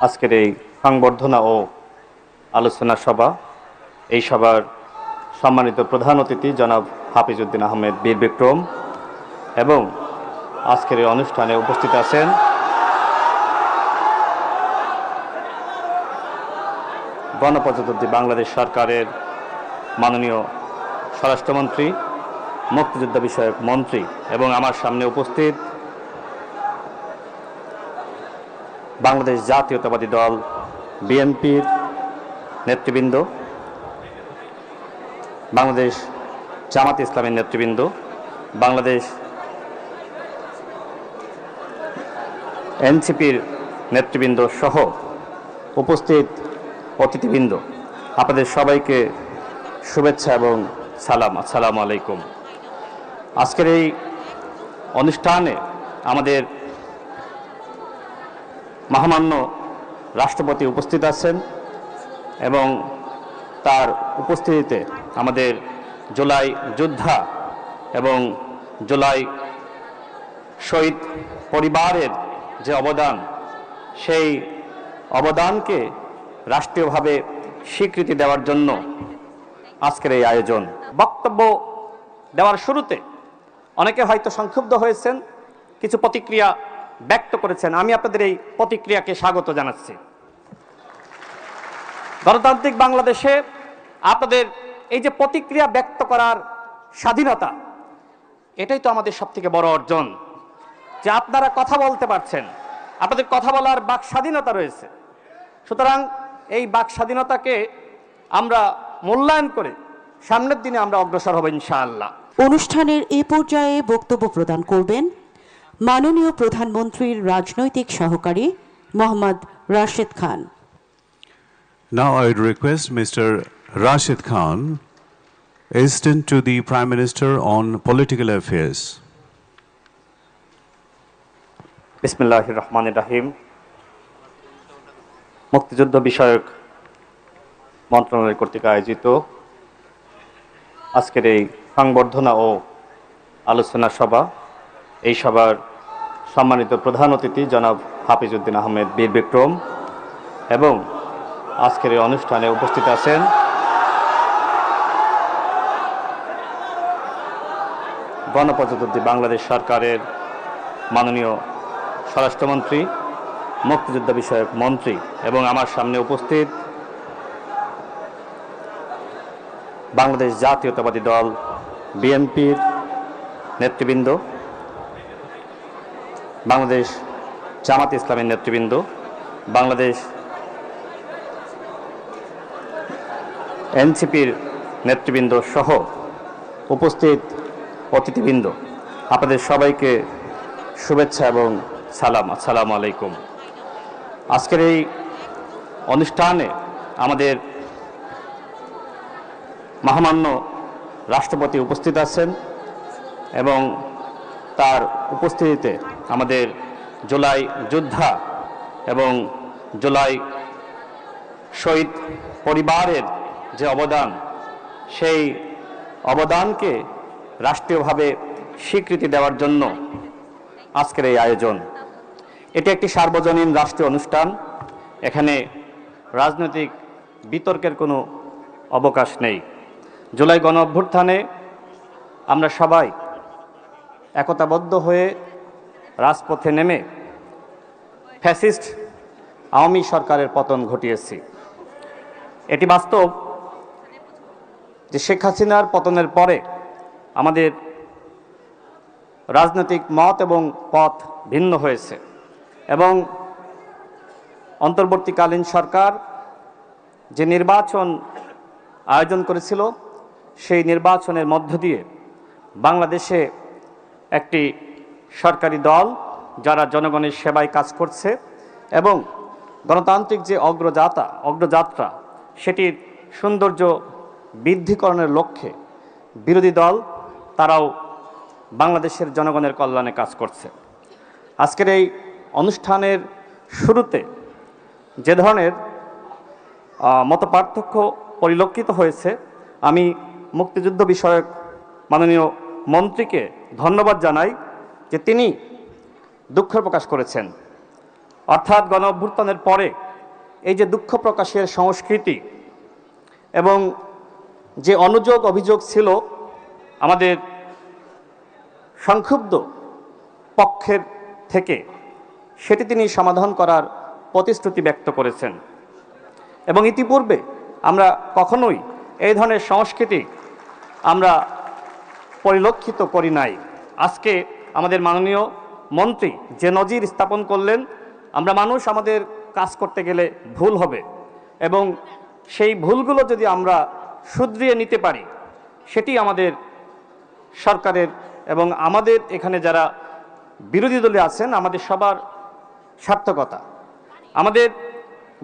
আজকের এই সংবর্ধনা ও আলোচনা সভা, এই সভার সম্মানিত প্রধান অতিথি জনাব হাফিজউদ্দিন আহমেদ বীর বিক্রম এবং আজকের এই অনুষ্ঠানে উপস্থিত আছেন গণপ্রজাতন্ত্রী বাংলাদেশ সরকারের মাননীয় স্বরাষ্ট্রমন্ত্রী, মুক্তিযোদ্ধা বিষয়ক মন্ত্রী এবং আমার সামনে উপস্থিত বাংলাদেশ জাতীয়তাবাদী দল বিএনপির নেতৃবৃন্দ, বাংলাদেশ জামাত ইসলামের নেতৃবৃন্দ, বাংলাদেশ এনসিপির নেতৃবৃন্দ সহ উপস্থিত অতিথিবৃন্দ, আপনাদের সবাইকে শুভেচ্ছা এবং সালাম। আসসালামু আলাইকুম। আজকের এই অনুষ্ঠানে আমাদের মহামান্য রাষ্ট্রপতি উপস্থিত আছেন এবং তার উপস্থিতিতে আমাদের জুলাই যোদ্ধা এবং জুলাই শহীদ পরিবারের যে অবদান, সেই অবদানকে রাষ্ট্রীয়ভাবে স্বীকৃতি দেওয়ার জন্য আজকের এই আয়োজন। বক্তব্য দেওয়ার শুরুতে অনেকে হয়তো সংক্ষুব্ধ হয়েছেন, কিছু প্রতিক্রিয়া ব্যক্ত করেছেন। আমি আপনাদের এই প্রতিক্রিয়াকে স্বাগত জানাচ্ছি। গণতান্ত্রিক বাংলাদেশে আপনাদের এই যে প্রতিক্রিয়া ব্যক্ত করার স্বাধীনতা, এটাই তো আমাদের সবথেকে বড় অর্জন, যে আপনারা কথা বলতে পারছেন, আপনাদের কথা বলার বাক স্বাধীনতা রয়েছে। সুতরাং এই বাক স্বাধীনতাকে আমরা মূল্যায়ন করে সামনের দিনে আমরা অগ্রসর হব ইনশাআল্লাহ। অনুষ্ঠানের এ পর্যায়ে বক্তব্য প্রদান করবেন মাননীয় প্রধানমন্ত্রীর রাজনৈতিক সহকারী Mohammad Rashed Khan. Now I would request Mr. Rashid Khan, Assistant to the Prime Minister on Political Affairs. বিসমিল্লাহির রহমানির রহিম। মুক্তিযুদ্ধ বিষয়ক মন্ত্রণালয় কর্তৃক আয়োজিত আজকের এই সংবর্ধনা ও আলোচনা সভা, এই সভার সম্মানিত প্রধান অতিথি জনাব হাফিজউদ্দিন আহমেদ বীর বিক্রম এবং আজকের এই অনুষ্ঠানে উপস্থিত আছেন গণপ্রজাতন্ত্রী বাংলাদেশ সরকারের মাননীয় স্বরাষ্ট্রমন্ত্রী, মুক্তিযোদ্ধা বিষয়ক মন্ত্রী এবং আমার সামনে উপস্থিত বাংলাদেশ জাতীয়তাবাদী দল বিএনপির নেতৃবৃন্দ, বাংলাদেশ জামাত ইসলামের নেতৃবৃন্দ, বাংলাদেশ এনসিপির নেতৃবৃন্দ সহ উপস্থিত অতিথিবৃন্দ, আপনাদের সবাইকে শুভেচ্ছা এবং সালাম। আসসালামু আলাইকুম। আজকের এই অনুষ্ঠানে আমাদের মহামান্য রাষ্ট্রপতি উপস্থিত আছেন এবং তার উপস্থিতিতে আমাদের জুলাই যোদ্ধা এবং জুলাই শহীদ পরিবারের যে অবদান, সেই অবদানকে রাষ্ট্রীয়ভাবে স্বীকৃতি দেওয়ার জন্য আজকের এই আয়োজন। এটি একটি সার্বজনীন রাষ্ট্রীয় অনুষ্ঠান, এখানে রাজনৈতিক বিতর্কের কোনো অবকাশ নেই। জুলাই গণ অভ্যুত্থানে আমরা সবাই একতাবদ্ধ হয়ে রাজপথে নেমে ফ্যাসিস্ট আওয়ামী সরকারের পতন ঘটিয়েছি। এটি বাস্তব যে শেখ হাসিনার পতনের পরে আমাদের রাজনৈতিক মত এবং পথ ভিন্ন হয়েছে এবং অন্তর্বর্তীকালীন সরকার যে নির্বাচন আয়োজন করেছিল, সেই নির্বাচনের মধ্য দিয়ে বাংলাদেশে একটি সরকারি দল যারা জনগণের সেবায় কাজ করছে এবং গণতান্ত্রিক যে অগ্রযাত্রা সেটির সৌন্দর্য বৃদ্ধিকরণের লক্ষ্যে বিরোধী দল তারাও বাংলাদেশের জনগণের কল্যাণে কাজ করছে। আজকের এই অনুষ্ঠানের শুরুতে যে ধরনের মতপার্থক্য পরিলক্ষিত হয়েছে, আমি মুক্তিযুদ্ধ বিষয়ক মাননীয় মন্ত্রীকে ধন্যবাদ জানাই যে তিনি দুঃখ প্রকাশ করেছেন। অর্থাৎ গণ অভ্যুত্থানের পরে এই যে দুঃখ প্রকাশের সংস্কৃতি এবং যে অনুযোগ অভিযোগ ছিল আমাদের সংক্ষুব্ধ পক্ষের থেকে, সেটি তিনি সমাধান করার প্রতিশ্রুতি ব্যক্ত করেছেন। এবং ইতিপূর্বে আমরা কখনোই এই ধরনের সংস্কৃতি আমরা পরিলক্ষিত করি নাই। আজকে আমাদের মাননীয় মন্ত্রী যে নজির স্থাপন করলেন, আমরা মানুষ আমাদের কাজ করতে গেলে ভুল হবে এবং সেই ভুলগুলো যদি আমরা শুধরিয়ে নিতে পারি, সেটি আমাদের সরকারের এবং আমাদের এখানে যারা বিরোধী দলে আছেন আমাদের সবার সার্থকতা। আমাদের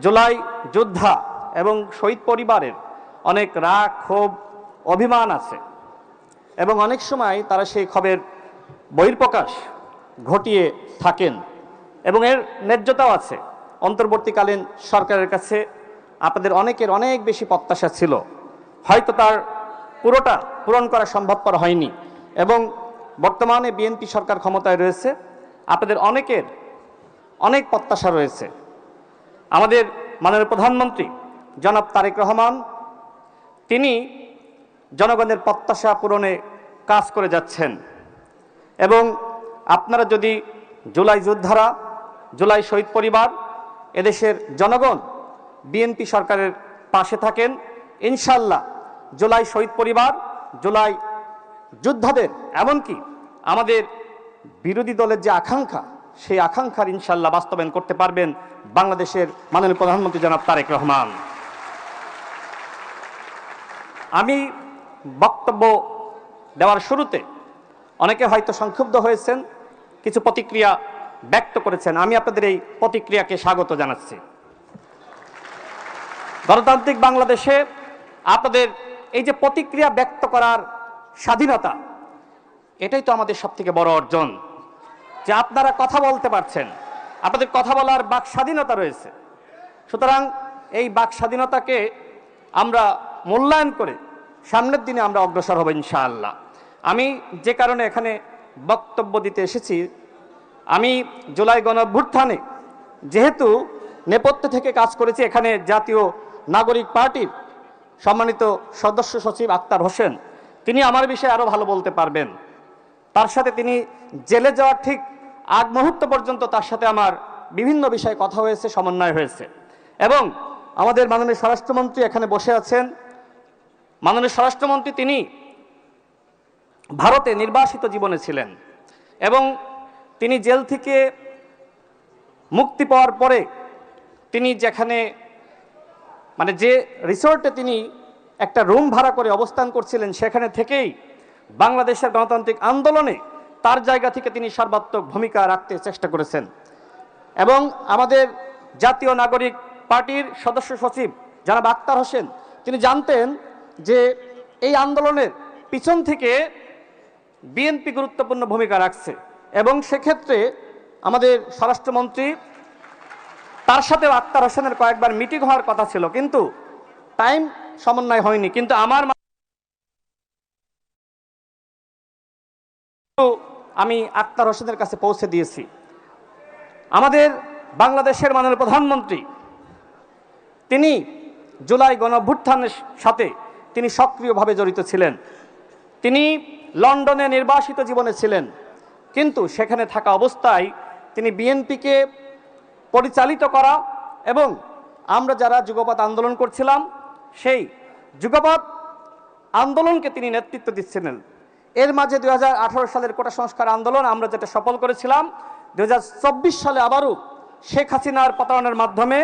জুলাই যোদ্ধা এবং শহীদ পরিবারের অনেক রাগ, ক্ষোভ, অভিমান আছে এবং অনেক সময় তারা সেই ক্ষোভের বহিঃপ্রকাশ ঘটিয়ে থাকেন এবং এর ন্যায্যতাও আছে। অন্তর্বর্তীকালীন সরকারের কাছে আপনাদের অনেকের অনেক বেশি প্রত্যাশা ছিল, হয়তো তার পুরোটা পূরণ করা সম্ভবপর হয়নি এবং বর্তমানে বিএনপি সরকার ক্ষমতায় রয়েছে, আপনাদের অনেকের অনেক প্রত্যাশা রয়েছে। আমাদের মাননীয় প্রধানমন্ত্রী জনাব তারেক রহমান তিনি জনগণের প্রত্যাশা পূরণে কাজ করে যাচ্ছেন এবং আপনারা যদি জুলাই যোদ্ধারা, জুলাই শহীদ পরিবার, এদেশের জনগণ বিএনপি সরকারের পাশে থাকেন, ইনশাল্লাহ জুলাই শহীদ পরিবার, জুলাই যোদ্ধাদের, এমনকি আমাদের বিরোধী দলের যে আকাঙ্ক্ষা, সেই আকাঙ্ক্ষার ইনশাল্লাহ বাস্তবায়ন করতে পারবেন বাংলাদেশের মাননীয় প্রধানমন্ত্রী জনাব তারেক রহমান। আমি বক্তব্য দেওয়ার শুরুতে অনেকে হয়তো সংক্ষুব্ধ হয়েছেন, কিছু প্রতিক্রিয়া ব্যক্ত করেছেন। আমি আপনাদের এই প্রতিক্রিয়াকে স্বাগত জানাচ্ছি। গণতান্ত্রিক বাংলাদেশে আপনাদের এই যে প্রতিক্রিয়া ব্যক্ত করার স্বাধীনতা, এটাই তো আমাদের সবথেকে বড় অর্জন, যে আপনারা কথা বলতে পারছেন, আপনাদের কথা বলার বাক স্বাধীনতা রয়েছে। সুতরাং এই বাক স্বাধীনতাকে আমরা মূল্যায়ন করে সামনের দিনে আমরা অগ্রসর হব ইনশাআল্লাহ। আমি যে কারণে এখানে বক্তব্য দিতে এসেছি, আমি জুলাই গণঅভ্যুত্থানে যেহেতু নেপথ্যে থেকে কাজ করেছি, এখানে জাতীয় নাগরিক পার্টির সম্মানিত সদস্য সচিব আক্তার হোসেন, তিনি আমার বিষয়ে আরও ভালো বলতে পারবেন। তার সাথে তিনি জেলে যাওয়ার ঠিক আগ মুহূর্ত পর্যন্ত তার সাথে আমার বিভিন্ন বিষয়ে কথা হয়েছে, সমন্বয় হয়েছে। এবং আমাদের মাননীয় স্বরাষ্ট্রমন্ত্রী এখানে বসে আছেন। মাননীয় স্বরাষ্ট্রমন্ত্রী তিনি ভারতে নির্বাসিত জীবনে ছিলেন এবং তিনি জেল থেকে মুক্তি পাওয়ার পরে তিনি যেখানে যে রিসোর্টে তিনি একটা রুম ভাড়া করে অবস্থান করছিলেন, সেখানে থেকেই বাংলাদেশের গণতান্ত্রিক আন্দোলনে তার জায়গা থেকে তিনি সর্বাত্মক ভূমিকা রাখতে চেষ্টা করেছেন। এবং আমাদের জাতীয় নাগরিক পার্টির সদস্য সচিব জনাব আক্তার হোসেন, তিনি জানতেন যে এই আন্দোলনের পিছন থেকে বিএনপি গুরুত্বপূর্ণ ভূমিকা রাখছে এবং সেক্ষেত্রে আমাদের স্বরাষ্ট্রমন্ত্রী, তার সাথেও আক্তার হোসেনের কয়েকবার মিটিং হওয়ার কথা ছিল, কিন্তু টাইম সমন্বয় হয়নি। কিন্তু আমি আক্তার হোসেনের কাছে পৌঁছে দিয়েছি। আমাদের বাংলাদেশের মাননীয় প্রধানমন্ত্রী তিনি জুলাই গণঅভ্যুত্থানের সাথে তিনি সক্রিয়ভাবে জড়িত ছিলেন। তিনি লন্ডনে নির্বাসিত জীবনে ছিলেন, কিন্তু সেখানে থাকা অবস্থায় তিনি বিএনপিকে পরিচালিত করা এবং আমরা যারা যুগপৎ আন্দোলন করছিলাম, সেই যুগপৎ আন্দোলনকে তিনি নেতৃত্ব দিচ্ছিলেন। এর মাঝে 2018 সালের কোটা সংস্কার আন্দোলন আমরা যেটা সফল করেছিলাম, 2024 সালে আবারও শেখ হাসিনার পতনের মাধ্যমে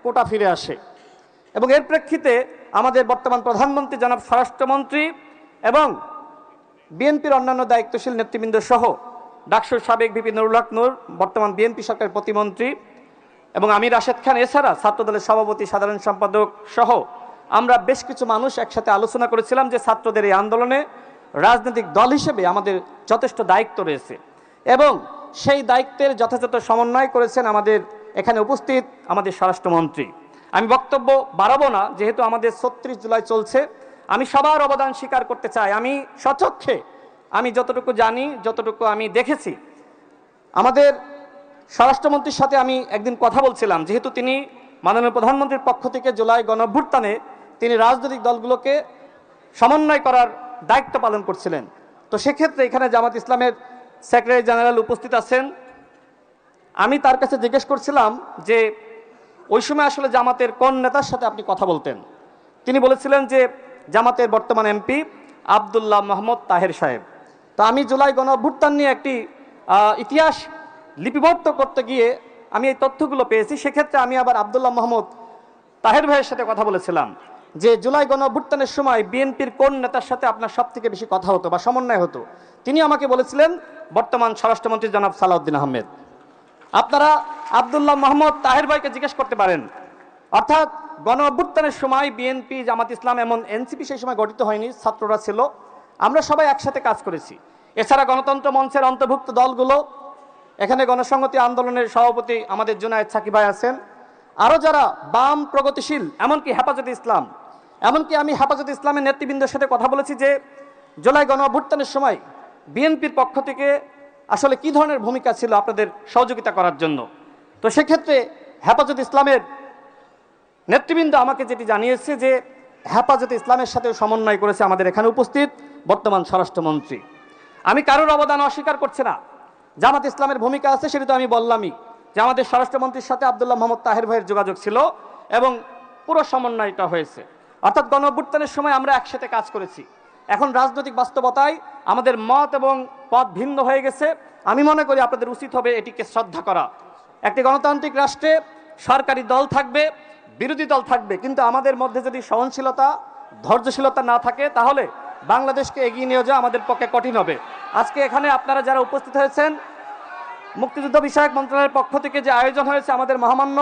কোটা ফিরে আসে এবং এর প্রেক্ষিতে আমাদের বর্তমান প্রধানমন্ত্রী জনাব স্বরাষ্ট্রমন্ত্রী এবং বিএনপির অন্যান্য দায়িত্বশীল নেতৃবৃন্দ সহ ডাকসুর সাবেক ভিপি নুরুল হক নূর, বর্তমান বিএনপি সরকারের প্রতিমন্ত্রী, এবং আমি রাশেদ খান, এছাড়া ছাত্রদলের সভাপতি, সাধারণ সম্পাদক সহ আমরা বেশ কিছু মানুষ একসাথে আলোচনা করেছিলাম যে ছাত্রদের এই আন্দোলনে রাজনৈতিক দল হিসেবে আমাদের যথেষ্ট দায়িত্ব রয়েছে এবং সেই দায়িত্বের যথাযথ সমন্বয় করেছেন আমাদের এখানে উপস্থিত আমাদের স্বরাষ্ট্রমন্ত্রী। আমি বক্তব্য বাড়াবো না, যেহেতু আমাদের 36 জুলাই চলছে। আমি সবার অবদান স্বীকার করতে চাই। আমি স্বচক্ষে আমি যতটুকু জানি, যতটুকু আমি দেখেছি, আমাদের স্বরাষ্ট্রমন্ত্রীর সাথে আমি একদিন কথা বলছিলাম, যেহেতু তিনি মাননীয় প্রধানমন্ত্রীর পক্ষ থেকে জুলাই গণঅভ্যুত্থানে তিনি রাজনৈতিক দলগুলোকে সমন্বয় করার দায়িত্ব পালন করছিলেন। তো সেক্ষেত্রে এখানে জামাত ইসলামের সেক্রেটারি জেনারেল উপস্থিত আছেন। আমি তার কাছে জিজ্ঞেস করছিলাম যে ওই সময় আসলে জামাতের কোন নেতার সাথে আপনি কথা বলতেন। তিনি বলেছিলেন যে জামাতের বর্তমান এমপি আব্দুল্লাহ মোহাম্মদ তাহের সাহেব। তো আমি জুলাই গণঅভ্যুত্থান নিয়ে একটি ইতিহাস লিপিবদ্ধ করতে গিয়ে আমি এই তথ্যগুলো পেয়েছি। সেক্ষেত্রে আমি আবার আব্দুল্লাহ মোহাম্মদ তাহের ভাইয়ের সাথে কথা বলেছিলাম যে জুলাই গণঅভ্যুত্থানের সময় বিএনপির কোন নেতার সাথে আপনার সব থেকে বেশি কথা হতো বা সমন্বয় হতো। তিনি আমাকে বলেছিলেন বর্তমান স্বরাষ্ট্রমন্ত্রী জনাব সালাউদ্দিন আহমেদ। আপনারা আব্দুল্লাহ মোহাম্মদ তাহের ভাইকে জিজ্ঞেস করতে পারেন। অর্থাৎ গণঅভ্যুত্থানের সময় বিএনপি, জামাত ইসলাম, এমন এনসিপি সেই সময় গঠিত হয়নি, ছাত্ররা ছিল, আমরা সবাই একসাথে কাজ করেছি। এছাড়া গণতন্ত্র মঞ্চের অন্তর্ভুক্ত দলগুলো, এখানে গণসংহতি আন্দোলনের সভাপতি আমাদের জুনায়েদ সাকিব ভাই আছেন, আরও যারা বাম প্রগতিশীল, এমনকি হেফাজতে ইসলাম, এমনকি আমি হেফাজতে ইসলামের নেতৃবৃন্দের সাথে কথা বলেছি যে জুলাই গণঅভ্যুত্থানের সময় বিএনপির পক্ষ থেকে আসলে কি ধরনের ভূমিকা ছিল আপনাদের সহযোগিতা করার জন্য। তো সেক্ষেত্রে হেফাজতে ইসলামের নেতৃবৃন্দ আমাকে যেটি জানিয়েছে যে হেফাজতে ইসলামের সাথেও সমন্বয় করেছে আমাদের এখানে উপস্থিত বর্তমান স্বরাষ্ট্রমন্ত্রী। আমি কারোর অবদান অস্বীকার করছি না, জামাত ইসলামের ভূমিকা আছে, সেটা তো আমি বললামই যে আমাদের স্বরাষ্ট্রমন্ত্রীর সাথে আব্দুল্লাহ মোহাম্মদ তাহের ভাইয়ের যোগাযোগ ছিল এবং পুরো সমন্বয়টা হয়েছে। অর্থাৎ গণঅভ্যুত্থানের সময় আমরা একসাথে কাজ করেছি। এখন রাজনৈতিক বাস্তবতায় আমাদের মত এবং পথ ভিন্ন হয়ে গেছে। আমি মনে করি আপনাদের উচিত হবে এটিকে শ্রদ্ধা করা। একটি গণতান্ত্রিক রাষ্ট্রে সরকারি দল থাকবে, বিরোধী দল থাকবে, কিন্তু আমাদের মধ্যে যদি সহনশীলতা, ধৈর্যশীলতা না থাকে তাহলে বাংলাদেশকে এগিয়ে নিয়ে যাওয়া আমাদের পক্ষে কঠিন হবে। আজকে এখানে আপনারা যারা উপস্থিত হয়েছেন, মুক্তিযুদ্ধ বিষয়ক মন্ত্রণালয়ের পক্ষ থেকে যে আয়োজন হয়েছে, আমাদের মহামান্য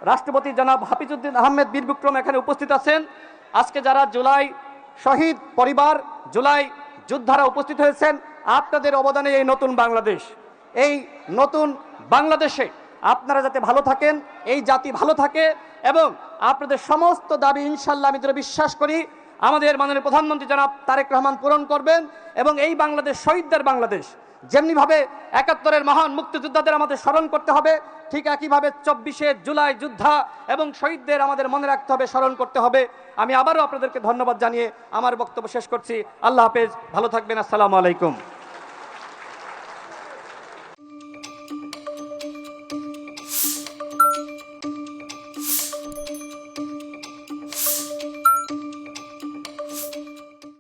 রাষ্ট্রপতি জনাব হাফিজউদ্দিন আহমেদ বীর বিক্রম এখানে উপস্থিত আছেন। আজকে যারা জুলাই শহীদ পরিবার, জুলাই যোদ্ধারা উপস্থিত হয়েছেন, আপনাদের অবদানে এই নতুন বাংলাদেশ, এই নতুন বাংলাদেশে আপনারা যাতে ভালো থাকেন, এই জাতি ভালো থাকে এবং আপনাদের সমস্ত দাবি ইনশাল্লাহ আমি দৃঢ় বিশ্বাস করি আমাদের মাননীয় প্রধানমন্ত্রী জনাব তারেক রহমান পূরণ করবেন। এবং এই বাংলাদেশ শহীদদের বাংলাদেশ, যেমনিভাবে ৭১-এর মহান মুক্তিযোদ্ধাদের আমাদের স্মরণ করতে হবে, ঠিক একইভাবে ২৪শে জুলাই যোদ্ধা এবং শহীদদের আমাদের মনে রাখতে হবে, স্মরণ করতে হবে। আমি আবারও আপনাদেরকে ধন্যবাদ জানিয়ে আমার বক্তব্য শেষ করছি। আল্লাহ হাফেজ, ভালো থাকবেন। আসসালামু আলাইকুম।